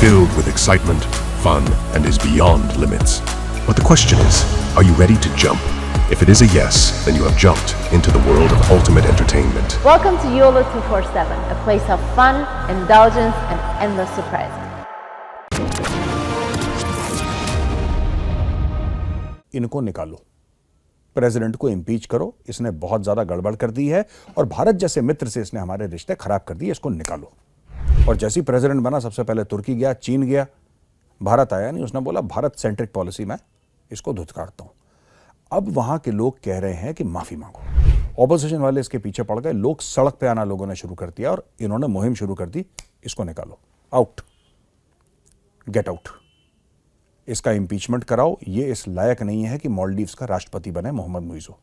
filled with excitement, fun, and is beyond limits. But the question is, are you ready to jump? If it is a yes, then you have jumped into the world of ultimate entertainment. Welcome to YOLO 247, a place of fun, indulgence, and endless surprises. इनको निकालो, president को impeach करो, इसने बहुत ज्यादा गड़बड़ कर दी है और भारत जैसे मित्र से इसने हमारे रिश्ते खराब कर दिए, इसको निकालो। और जैसे ही प्रेसिडेंट बना सबसे पहले तुर्की गया, चीन गया, भारत आया नहीं। उसने बोला भारत सेंट्रिक पॉलिसी में इसको धुतकारता हूं। अब वहां के लोग कह रहे हैं कि माफी मांगो। ऑपोजिशन वाले इसके पीछे पड़ गए, लोग सड़क पे आना लोगों ने शुरू कर दिया और इन्होंने मुहिम शुरू कर दी, इसको निकालो, आउट, गेट आउट, इसका इंपीचमेंट कराओ। ये इस लायक नहीं है कि मालदीव्स का राष्ट्रपति बने मोहम्मद मुइज़ू।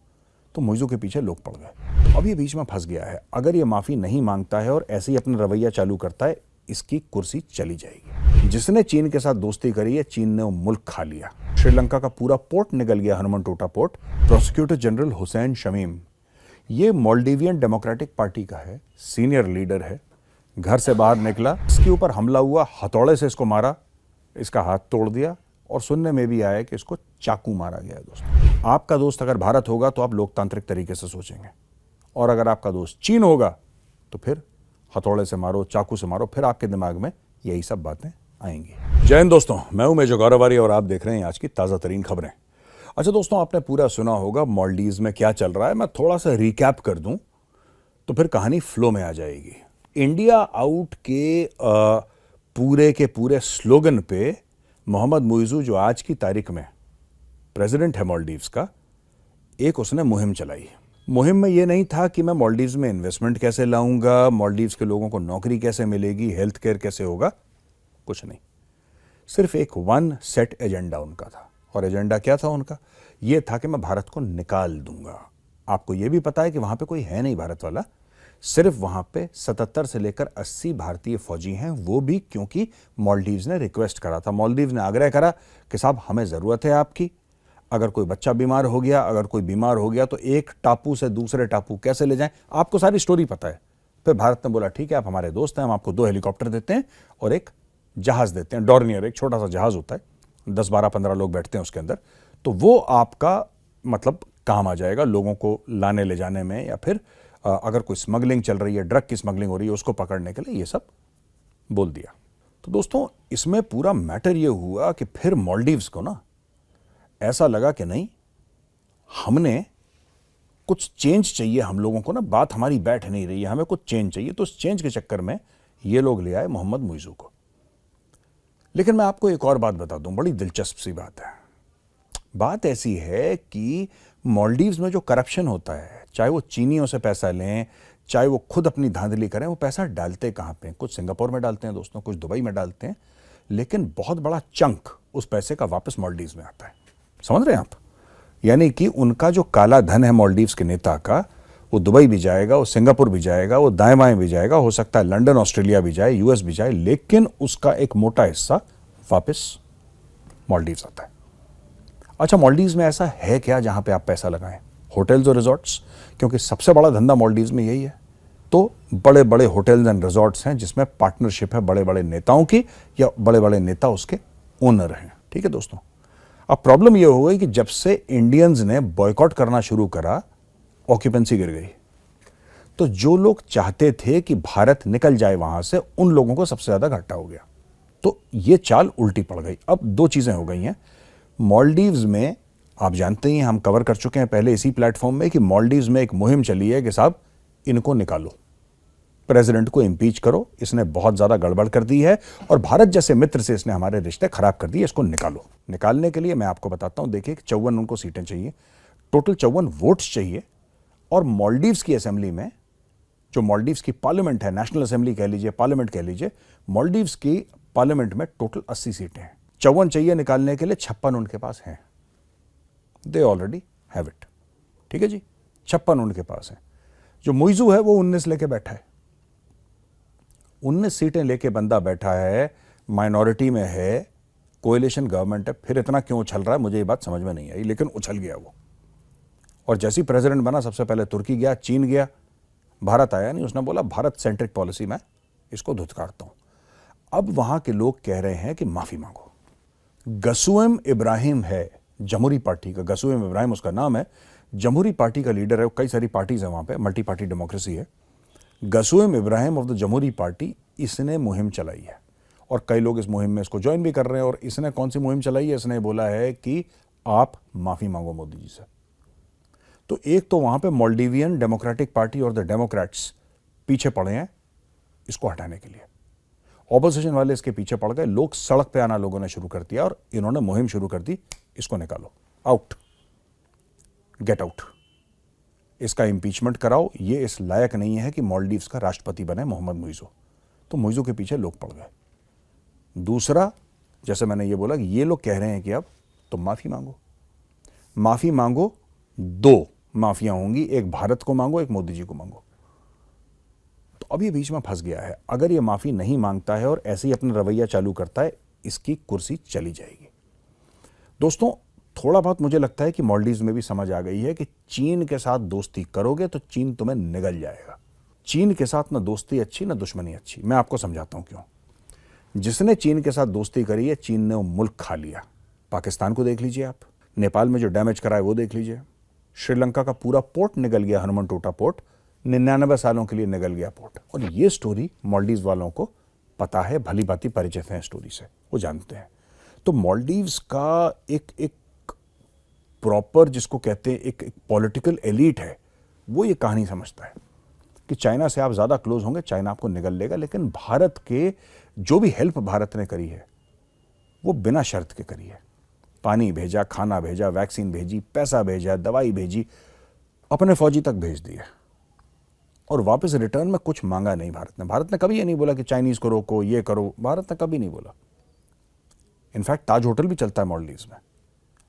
तो मुइज़ू के पीछे लोग पड़ गए। तो अब ये बीच में फंस गया है। अगर ये माफी नहीं मांगता है और ऐसे ही अपना रवैया चालू करता है, इसकी कुर्सी चली जाएगी। जिसने चीन के साथ दोस्ती करी है, चीन ने वो मुल्क खा लिया। श्रीलंका का पूरा पोर्ट निकल गया, Hambantota port. Prosecutor general Hussain Shamim, ये मालदीवियन डेमोक्रेटिक पार्टी का है, सीनियर लीडर है। घर से बाहर निकला, इसके ऊपर हमला हुआ, हथौड़े से इसको मारा, इसका हाथ तोड़ दिया और सुनने में भी आया कि इसको चाकू मारा गया। दोस्तों, आपका दोस्त अगर भारत होगा तो आप लोकतांत्रिक तरीके से सोचेंगे, और अगर आपका दोस्त चीन होगा तो फिर हथौड़े से मारो, चाकू से मारो, फिर आपके दिमाग में यही सब बातें आएंगी। जय हिंद दोस्तों, मैं हूं मेजर गौरवारी और आप देख रहे हैं आज की ताज़ा तरीन खबरें। अच्छा दोस्तों, आपने पूरा सुना होगा मालदीव्स में क्या चल रहा है। मैं थोड़ा सा रिकैप कर दूं तो फिर कहानी फ्लो में आ जाएगी। इंडिया आउट के पूरे स्लोगन पे मोहम्मद मुइज़ू, जो आज की तारीख में प्रेसिडेंट है मालदीव्स का, एक उसने मुहिम चलाई। मुहिम में ये नहीं था कि मैं मालदीव्स में इन्वेस्टमेंट कैसे लाऊंगा, मालदीव्स के लोगों को नौकरी कैसे मिलेगी, हेल्थ केयर कैसे होगा, कुछ नहीं। सिर्फ एक वन सेट एजेंडा उनका था। और एजेंडा क्या था उनका? ये था कि मैं भारत को निकाल दूंगा। आपको ये भी पता है कि वहां पे कोई है नहीं भारत वाला, सिर्फ वहां पे 77 से लेकर 80 भारतीय फौजी हैं, वो भी क्योंकि मालदीव्स ने रिक्वेस्ट करा था। मालदीव्स ने आग्रह करा कि साहब हमें जरूरत है आपकी, अगर कोई बच्चा बीमार हो गया, अगर कोई बीमार हो गया तो एक टापू से दूसरे टापू कैसे ले जाएं, आपको सारी स्टोरी पता है। फिर भारत ने बोला ठीक है, आप हमारे दोस्त हैं, हम आपको 2 हेलीकॉप्टर देते हैं और एक जहाज देते हैं, डॉर्नियर, एक छोटा सा जहाज होता है, 10, 12, 15 लोग बैठते हैं उसके अंदर। तो वो आपका मतलब काम आ जाएगा लोगों को लाने ले जाने में, या फिर अगर कोई स्मगलिंग चल रही है, ड्रग की स्मगलिंग हो रही है, उसको पकड़ने के लिए, ये सब बोल दिया। तो दोस्तों, इसमें पूरा मैटर ये हुआ कि फिर मालदीव्स को ना ऐसा लगा कि नहीं, हमने कुछ चेंज चाहिए, हम लोगों को ना बात हमारी बैठ नहीं रही है, हमें कुछ चेंज चाहिए। तो उस चेंज के चक्कर में ये लोग ले आए मोहम्मद मुइज़ू को। लेकिन मैं आपको एक और बात बता दूं, बड़ी दिलचस्प सी बात है। बात ऐसी है कि मालदीव्स में जो करप्शन होता है, चाहे वो चीनियों से पैसा लें, चाहे वो खुद अपनी धांधली करें, वो पैसा डालते कहां पे? कुछ सिंगापुर में डालते हैं दोस्तों, कुछ दुबई में डालते हैं, लेकिन बहुत बड़ा चंक उस पैसे का वापस मालदीव्स में आता है। समझ रहे हैं आप? यानी कि उनका जो काला धन है मालदीव्स के नेता का, वो दुबई भी जाएगा, वो सिंगापुर भी जाएगा, वो दाएं बाएं भी जाएगा, हो सकता है लंदन, ऑस्ट्रेलिया भी जाए, यूएस भी जाए, लेकिन उसका एक मोटा हिस्सा वापस मालदीव्स आता है। अच्छा, मालदीव्स में ऐसा है क्या जहां पे आप पैसा लगाएं? होटल्स और रिजॉर्ट्स, क्योंकि सबसे बड़ा धंधा मालदीव्स में यही है। तो बड़े बड़े होटल्स एंड रिजॉर्ट्स हैं जिसमें पार्टनरशिप है बड़े बड़े नेताओं की, या बड़े बड़े नेता उसके ओनर हैं। ठीक है दोस्तों, अब प्रॉब्लम यह हो गई कि जब से इंडियंस ने बॉयकॉट करना शुरू करा, ऑक्यूपेंसी गिर गई। तो जो लोग चाहते थे कि भारत निकल जाए वहां से, उन लोगों को सबसे ज्यादा घाटा हो गया। तो ये चाल उल्टी पड़ गई। अब 2 चीजें हो गई हैं मालदीव्स में। आप जानते ही, हम कवर कर चुके हैं पहले इसी प्लेटफॉर्म में कि मालदीव्स में एक मुहिम चली है कि साहब इनको निकालो, प्रेसिडेंट को इम्पीच करो, इसने बहुत ज्यादा गड़बड़ कर दी है और भारत जैसे मित्र से इसने हमारे रिश्ते खराब कर दिए, इसको निकालो। निकालने के लिए मैं आपको बताता हूं, देखिए 54 उनको सीटें चाहिए, टोटल 54 वोट्स चाहिए। और मालदीव्स की असेंबली में, जो मालदीव्स की पार्लियामेंट है, नेशनल असेंबली कह लीजिए, पार्लियामेंट कह लीजिए, मालदीव्स की पार्लियामेंट में टोटल 80 सीटें हैं। 54 चाहिए निकालने के लिए, 56 उनके पास हैं, दे ऑलरेडी हैव इट। ठीक है जी, 56 उनके पास है। जो मुइज़ू है वो 19 लेके बैठा है, 19 सीटें लेके बंदा बैठा है, माइनॉरिटी में है, कोएलिशन गवर्नमेंट है। फिर इतना क्यों उछल रहा है, मुझे ये बात समझ में नहीं आई, लेकिन उछल गया वो। और जैसे ही प्रेसिडेंट बना सबसे पहले तुर्की गया, चीन गया, भारत आया नहीं। उसने बोला भारत सेंट्रिक पॉलिसी में इसको धुतकारता हूं। अब वहां के लोग कह रहे हैं कि माफी मांगो। गसूम इब्राहिम है जमहूरी पार्टी का, गसूम इब्राहिम उसका नाम है, जमहूरी पार्टी का लीडर है। कई सारी पार्टीज है वहां पे, मल्टी पार्टी डेमोक्रेसी है। गसूम इब्राहिम ऑफ द जमहूरी पार्टी, इसने मुहिम चलाई है और कई लोग इस मुहिम में इसको ज्वाइन भी कर रहे हैं। और इसने कौन सी मुहिम चलाई है? इसने बोला है कि आप माफी मांगो मोदी जी से। तो एक तो वहां पे मोल्डिवियन डेमोक्रेटिक पार्टी और द डेमोक्रेट्स पीछे पड़े हैं इसको हटाने के लिए। ऑपोजिशन वाले इसके पीछे पड़ गए, लोग सड़क पे आना लोगों ने शुरू कर दिया और इन्होंने मुहिम शुरू कर दी, इसको निकालो, आउट, गेट आउट, इसका इंपीचमेंट कराओ, ये इस लायक नहीं है कि मालदीव्स का राष्ट्रपति बने मोहम्मद मुइज़ू। तो मुइज़ू के पीछे लोग पड़ गए। दूसरा, जैसे मैंने ये बोला कि ये लोग कह रहे हैं कि अब तुम माफी मांगो, माफी मांगो। दो माफियां होंगी, एक भारत को मांगो, एक मोदी जी को मांगो। तो अब ये बीच में फंस गया है। अगर ये माफी नहीं मांगता है और ऐसे ही अपना रवैया चालू करता है, इसकी कुर्सी चली जाएगी। दोस्तों, थोड़ा बहुत मुझे लगता है कि मालदीव्स में भी समझ आ गई है कि चीन के साथ दोस्ती करोगे तो चीन तुम्हें निगल जाएगा। चीन के साथ ना दोस्ती अच्छी ना दुश्मनी अच्छी। मैं आपको समझाता हूं क्यों। जिसने चीन के साथ दोस्ती करी है, चीन ने वो मुल्क खा लिया। पाकिस्तान को देख लीजिए आप, नेपाल में जो डैमेज करा है वो देख लीजिए, श्रीलंका का पूरा पोर्ट निगल गया, हनुमनटोटा पोर्ट 99 सालों के लिए निगल गया पोर्ट। और ये स्टोरी मालदीव्स वालों को पता है, भली भांति परिचित है स्टोरी से, वो जानते हैं। तो मालदीव्स का एक प्रॉपर, जिसको कहते हैं एक पॉलिटिकल एलीट है, वो ये कहानी समझता है कि चाइना से आप ज्यादा क्लोज होंगे, चाइना आपको निगल लेगा। लेकिन भारत के जो भी हेल्प भारत ने करी है वो बिना शर्त के करी है। पानी भेजा, खाना भेजा, वैक्सीन भेजी, पैसा भेजा, दवाई भेजी, अपने फौजी तक भेज दिए और वापस रिटर्न में कुछ मांगा नहीं भारत ने। भारत ने कभी ये नहीं बोला कि चाइनीज को रोको, ये करो, भारत ने कभी नहीं बोला। इनफैक्ट ताज होटल भी चलता है मालदीव्स में,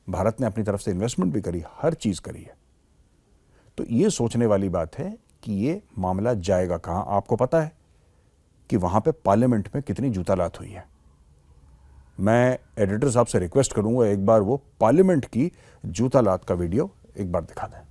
भारत ने अपनी तरफ से इन्वेस्टमेंट भी करी, हर चीज करी है। तो ये सोचने वाली बात है कि ये मामला जाएगा कहां। आपको पता है कि वहां पे पार्लियामेंट में कितनी जूतालात हुई है। मैं एडिटर साहब से रिक्वेस्ट करूंगा एक बार वो पार्लियामेंट की जूतालात का वीडियो एक बार दिखा दें।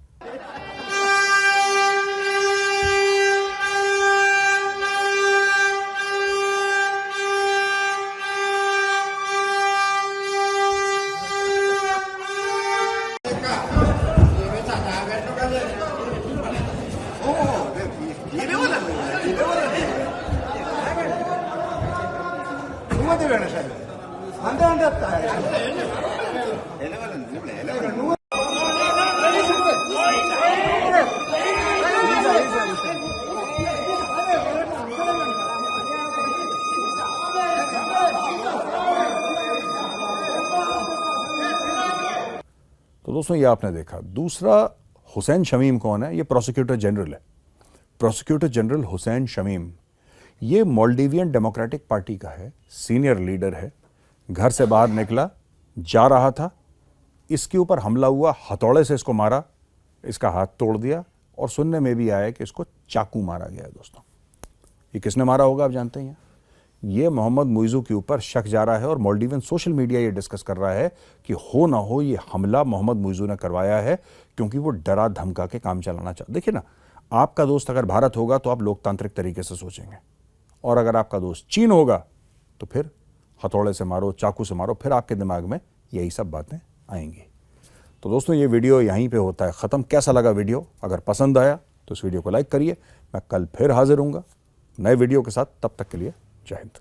तो दोस्तों, ये आपने देखा। दूसरा, हुसैन शमीम कौन है? ये प्रोसिक्यूटर जनरल है। प्रोसिक्यूटर जनरल हुसैन शमीम, ये मालदीवियन डेमोक्रेटिक पार्टी का है, सीनियर लीडर है। घर से बाहर निकला, जा रहा था, इसके ऊपर हमला हुआ, हथौड़े से इसको मारा, इसका हाथ तोड़ दिया और सुनने में भी आया कि इसको चाकू मारा गया है। दोस्तों, ये किसने मारा होगा आप जानते हैं? ये मोहम्मद मुइज़ू के ऊपर शक जा रहा है और मालदीवियन सोशल मीडिया ये डिस्कस कर रहा है कि हो ना हो ये हमला मोहम्मद मुइज़ू ने करवाया है, क्योंकि वो डरा धमका के काम चलाना चाहता। देखिए ना, आपका दोस्त अगर भारत होगा तो आप लोकतांत्रिक तरीके से सोचेंगे, और अगर आपका दोस्त चीन होगा तो फिर हथौड़े से मारो, चाकू से मारो, फिर आपके दिमाग में यही सब बातें आएंगी। तो दोस्तों, ये वीडियो यहीं पे होता है ख़त्म। कैसा लगा वीडियो? अगर पसंद आया तो इस वीडियो को लाइक करिए। मैं कल फिर हाजिर हूँगा नए वीडियो के साथ। तब तक के लिए जय हिंद।